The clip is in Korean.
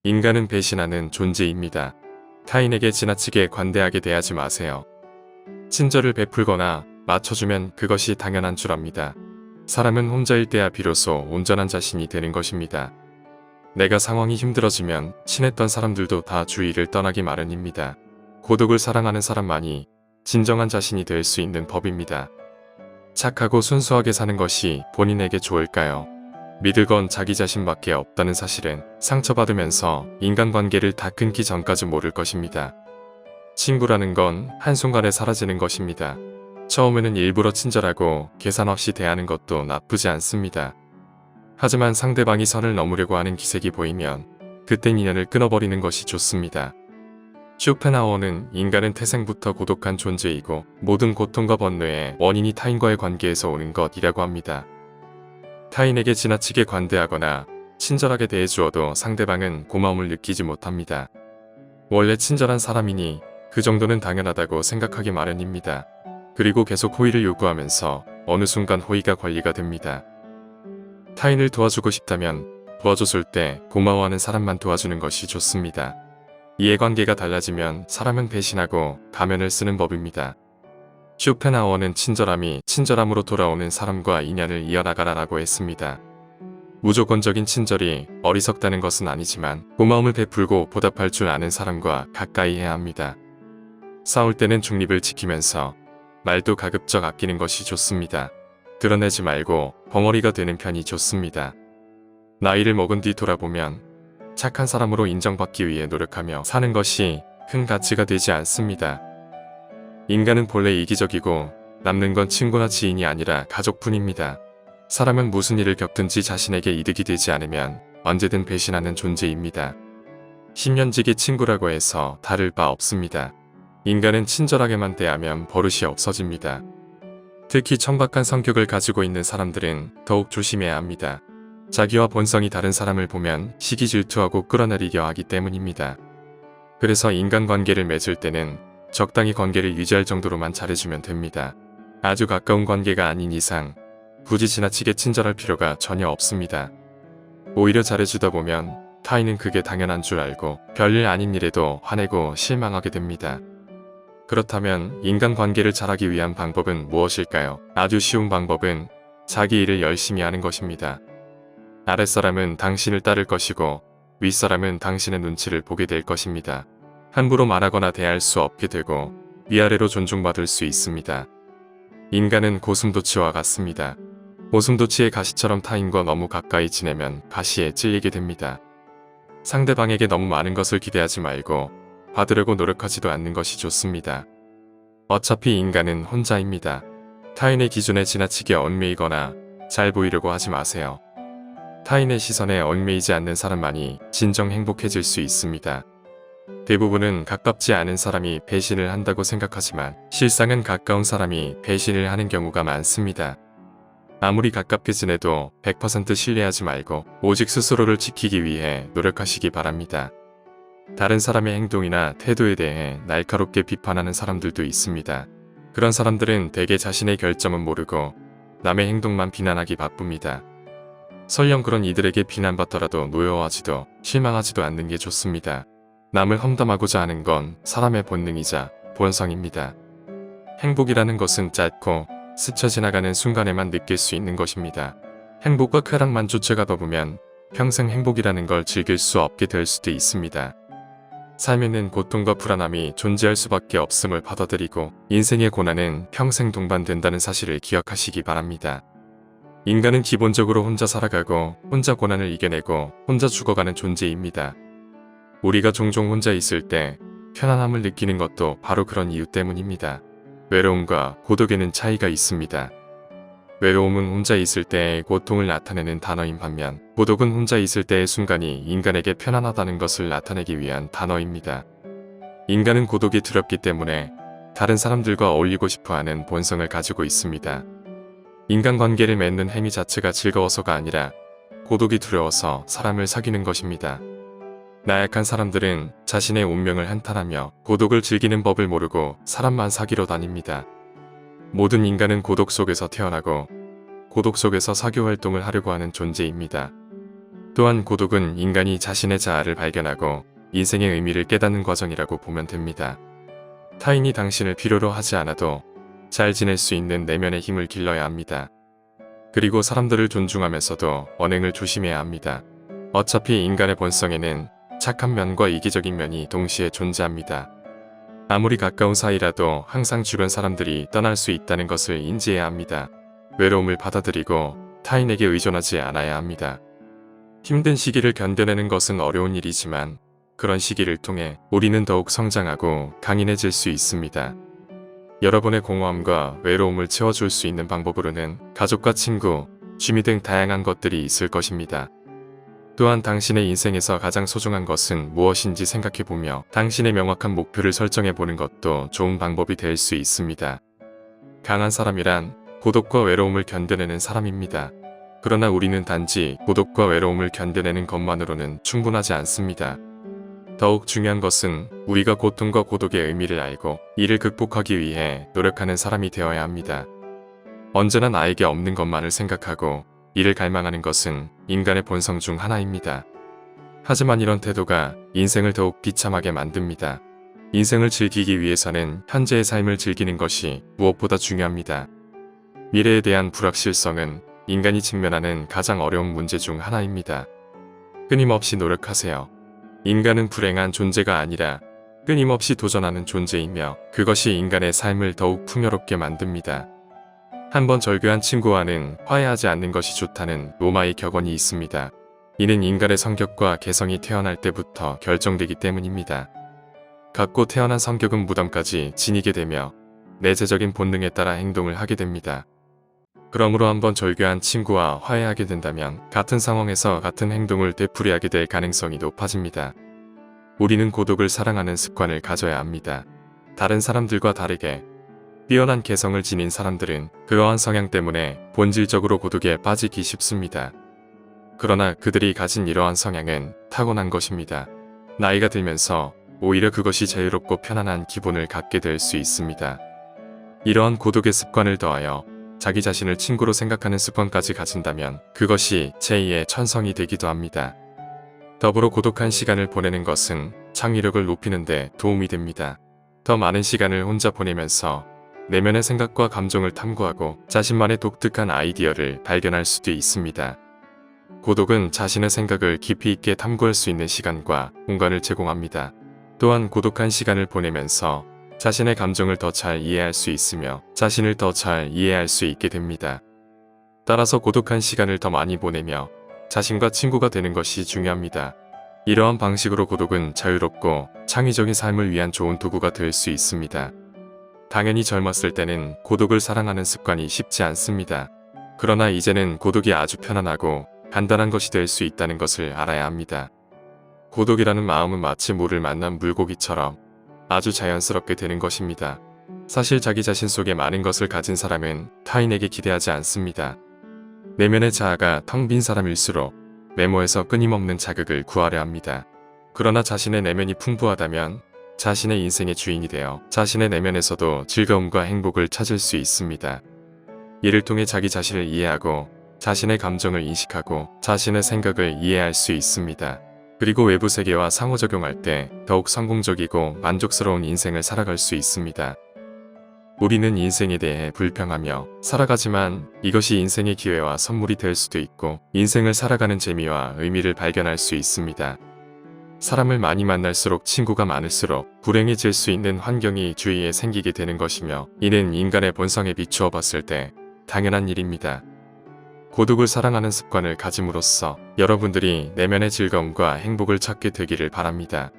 인간은 배신하는 존재입니다. 타인에게 지나치게 관대하게 대하지 마세요. 친절을 베풀거나 맞춰주면 그것이 당연한 줄 압니다. 사람은 혼자일 때야 비로소 온전한 자신이 되는 것입니다. 내가 상황이 힘들어지면 친했던 사람들도 다 주위를 떠나기 마련입니다. 고독을 사랑하는 사람만이 진정한 자신이 될 수 있는 법입니다. 착하고 순수하게 사는 것이 본인에게 좋을까요? 믿을 건 자기 자신밖에 없다는 사실은 상처받으면서 인간관계를 다 끊기 전까지 모를 것입니다. 친구라는 건 한순간에 사라지는 것입니다. 처음에는 일부러 친절하고 계산 없이 대하는 것도 나쁘지 않습니다. 하지만 상대방이 선을 넘으려고 하는 기색이 보이면 그땐 인연을 끊어버리는 것이 좋습니다. 쇼펜하우어는 인간은 태생부터 고독한 존재이고 모든 고통과 번뇌의 원인이 타인과의 관계에서 오는 것이라고 합니다. 타인에게 지나치게 관대하거나 친절하게 대해주어도 상대방은 고마움을 느끼지 못합니다. 원래 친절한 사람이니 그 정도는 당연하다고 생각하기 마련입니다. 그리고 계속 호의를 요구하면서 어느 순간 호의가 권리가 됩니다. 타인을 도와주고 싶다면 도와줬을 때 고마워하는 사람만 도와주는 것이 좋습니다. 이해관계가 달라지면 사람은 배신하고 가면을 쓰는 법입니다. 쇼펜하우어는 친절함이 친절함으로 돌아오는 사람과 인연을 이어나가라라고 했습니다. 무조건적인 친절이 어리석다는 것은 아니지만 고마움을 베풀고 보답할 줄 아는 사람과 가까이 해야 합니다. 싸울 때는 중립을 지키면서 말도 가급적 아끼는 것이 좋습니다. 드러내지 말고 벙어리가 되는 편이 좋습니다. 나이를 먹은 뒤 돌아보면 착한 사람으로 인정받기 위해 노력하며 사는 것이 큰 가치가 되지 않습니다. 인간은 본래 이기적이고 남는 건 친구나 지인이 아니라 가족뿐입니다. 사람은 무슨 일을 겪든지 자신에게 이득이 되지 않으면 언제든 배신하는 존재입니다. 10년지기 친구라고 해서 다를 바 없습니다. 인간은 친절하게만 대하면 버릇이 없어집니다. 특히 천박한 성격을 가지고 있는 사람들은 더욱 조심해야 합니다. 자기와 본성이 다른 사람을 보면 시기 질투하고 끌어내리려 하기 때문입니다. 그래서 인간관계를 맺을 때는 적당히 관계를 유지할 정도로만 잘해주면 됩니다. 아주 가까운 관계가 아닌 이상 굳이 지나치게 친절할 필요가 전혀 없습니다. 오히려 잘해주다 보면 타인은 그게 당연한 줄 알고 별일 아닌 일에도 화내고 실망하게 됩니다. 그렇다면 인간관계를 잘하기 위한 방법은 무엇일까요? 아주 쉬운 방법은 자기 일을 열심히 하는 것입니다. 아랫사람은 당신을 따를 것이고 윗사람은 당신의 눈치를 보게 될 것입니다. 함부로 말하거나 대할 수 없게 되고 위아래로 존중받을 수 있습니다. 인간은 고슴도치와 같습니다. 고슴도치의 가시처럼 타인과 너무 가까이 지내면 가시에 찔리게 됩니다. 상대방에게 너무 많은 것을 기대하지 말고 받으려고 노력하지도 않는 것이 좋습니다. 어차피 인간은 혼자입니다. 타인의 기준에 지나치게 얽매이거나 잘 보이려고 하지 마세요. 타인의 시선에 얽매이지 않는 사람만이 진정 행복해질 수 있습니다. 대부분은 가깝지 않은 사람이 배신을 한다고 생각하지만 실상은 가까운 사람이 배신을 하는 경우가 많습니다. 아무리 가깝게 지내도 100% 신뢰하지 말고 오직 스스로를 지키기 위해 노력하시기 바랍니다. 다른 사람의 행동이나 태도에 대해 날카롭게 비판하는 사람들도 있습니다. 그런 사람들은 대개 자신의 결점은 모르고 남의 행동만 비난하기 바쁩니다. 설령 그런 이들에게 비난받더라도 노여워하지도 실망하지도 않는 게 좋습니다. 남을 험담하고자 하는 건 사람의 본능이자 본성입니다. 행복이라는 것은 짧고 스쳐 지나가는 순간에만 느낄 수 있는 것입니다. 행복과 쾌락만 쫓아가다 보면 평생 행복이라는 걸 즐길 수 없게 될 수도 있습니다. 삶에는 고통과 불안함이 존재할 수밖에 없음을 받아들이고 인생의 고난은 평생 동반된다는 사실을 기억하시기 바랍니다. 인간은 기본적으로 혼자 살아가고 혼자 고난을 이겨내고 혼자 죽어가는 존재입니다. 우리가 종종 혼자 있을 때 편안함을 느끼는 것도 바로 그런 이유 때문입니다. 외로움과 고독에는 차이가 있습니다. 외로움은 혼자 있을 때의 고통을 나타내는 단어인 반면 고독은 혼자 있을 때의 순간이 인간에게 편안하다는 것을 나타내기 위한 단어입니다. 인간은 고독이 두렵기 때문에 다른 사람들과 어울리고 싶어하는 본성을 가지고 있습니다. 인간관계를 맺는 행위 자체가 즐거워서가 아니라 고독이 두려워서 사람을 사귀는 것입니다. 나약한 사람들은 자신의 운명을 한탄하며 고독을 즐기는 법을 모르고 사람만 사귀러 다닙니다. 모든 인간은 고독 속에서 태어나고 고독 속에서 사교 활동을 하려고 하는 존재입니다. 또한 고독은 인간이 자신의 자아를 발견하고 인생의 의미를 깨닫는 과정이라고 보면 됩니다. 타인이 당신을 필요로 하지 않아도 잘 지낼 수 있는 내면의 힘을 길러야 합니다. 그리고 사람들을 존중하면서도 언행을 조심해야 합니다. 어차피 인간의 본성에는 착한 면과 이기적인 면이 동시에 존재합니다. 아무리 가까운 사이라도 항상 주변 사람들이 떠날 수 있다는 것을 인지해야 합니다. 외로움을 받아들이고 타인에게 의존하지 않아야 합니다. 힘든 시기를 견뎌내는 것은 어려운 일이지만 그런 시기를 통해 우리는 더욱 성장하고 강인해질 수 있습니다. 여러분의 공허함과 외로움을 채워줄 수 있는 방법으로는 가족과 친구, 취미 등 다양한 것들이 있을 것입니다. 또한 당신의 인생에서 가장 소중한 것은 무엇인지 생각해보며 당신의 명확한 목표를 설정해보는 것도 좋은 방법이 될 수 있습니다. 강한 사람이란 고독과 외로움을 견뎌내는 사람입니다. 그러나 우리는 단지 고독과 외로움을 견뎌내는 것만으로는 충분하지 않습니다. 더욱 중요한 것은 우리가 고통과 고독의 의미를 알고 이를 극복하기 위해 노력하는 사람이 되어야 합니다. 언제나 나에게 없는 것만을 생각하고 이를 갈망하는 것은 인간의 본성 중 하나입니다. 하지만 이런 태도가 인생을 더욱 비참하게 만듭니다. 인생을 즐기기 위해서는 현재의 삶을 즐기는 것이 무엇보다 중요합니다. 미래에 대한 불확실성은 인간이 직면하는 가장 어려운 문제 중 하나입니다. 끊임없이 노력하세요. 인간은 불행한 존재가 아니라 끊임없이 도전하는 존재이며 그것이 인간의 삶을 더욱 풍요롭게 만듭니다. 한번 절교한 친구와는 화해하지 않는 것이 좋다는 로마의 격언이 있습니다. 이는 인간의 성격과 개성이 태어날 때부터 결정되기 때문입니다. 갖고 태어난 성격은 무덤까지 지니게 되며 내재적인 본능에 따라 행동을 하게 됩니다. 그러므로 한번 절교한 친구와 화해하게 된다면 같은 상황에서 같은 행동을 되풀이하게 될 가능성이 높아집니다. 우리는 고독을 사랑하는 습관을 가져야 합니다. 다른 사람들과 다르게 뛰어난 개성을 지닌 사람들은 그러한 성향 때문에 본질적으로 고독에 빠지기 쉽습니다. 그러나 그들이 가진 이러한 성향은 타고난 것입니다. 나이가 들면서 오히려 그것이 자유롭고 편안한 기분을 갖게 될 수 있습니다. 이러한 고독의 습관을 더하여 자기 자신을 친구로 생각하는 습관까지 가진다면 그것이 제2의 천성이 되기도 합니다. 더불어 고독한 시간을 보내는 것은 창의력을 높이는 데 도움이 됩니다. 더 많은 시간을 혼자 보내면서 내면의 생각과 감정을 탐구하고 자신만의 독특한 아이디어를 발견할 수도 있습니다. 고독은 자신의 생각을 깊이 있게 탐구할 수 있는 시간과 공간을 제공합니다. 또한 고독한 시간을 보내면서 자신의 감정을 더 잘 이해할 수 있으며 자신을 더 잘 이해할 수 있게 됩니다. 따라서 고독한 시간을 더 많이 보내며 자신과 친구가 되는 것이 중요합니다. 이러한 방식으로 고독은 자유롭고 창의적인 삶을 위한 좋은 도구가 될 수 있습니다. 당연히 젊었을 때는 고독을 사랑하는 습관이 쉽지 않습니다. 그러나 이제는 고독이 아주 편안하고 간단한 것이 될 수 있다는 것을 알아야 합니다. 고독이라는 마음은 마치 물을 만난 물고기처럼 아주 자연스럽게 되는 것입니다. 사실 자기 자신 속에 많은 것을 가진 사람은 타인에게 기대하지 않습니다. 내면의 자아가 텅 빈 사람일수록 외모에서 끊임없는 자극을 구하려 합니다. 그러나 자신의 내면이 풍부하다면 자신의 인생의 주인이 되어 자신의 내면에서도 즐거움과 행복을 찾을 수 있습니다. 이를 통해 자기 자신을 이해하고 자신의 감정을 인식하고 자신의 생각을 이해할 수 있습니다. 그리고 외부 세계와 상호작용할 때 더욱 성공적이고 만족스러운 인생을 살아갈 수 있습니다. 우리는 인생에 대해 불평하며 살아가지만 이것이 인생의 기회와 선물이 될 수도 있고 인생을 살아가는 재미와 의미를 발견할 수 있습니다. 사람을 많이 만날수록 친구가 많을수록 불행해질 수 있는 환경이 주위에 생기게 되는 것이며 이는 인간의 본성에 비추어 봤을 때 당연한 일입니다. 고독을 사랑하는 습관을 가짐으로써 여러분들이 내면의 즐거움과 행복을 찾게 되기를 바랍니다.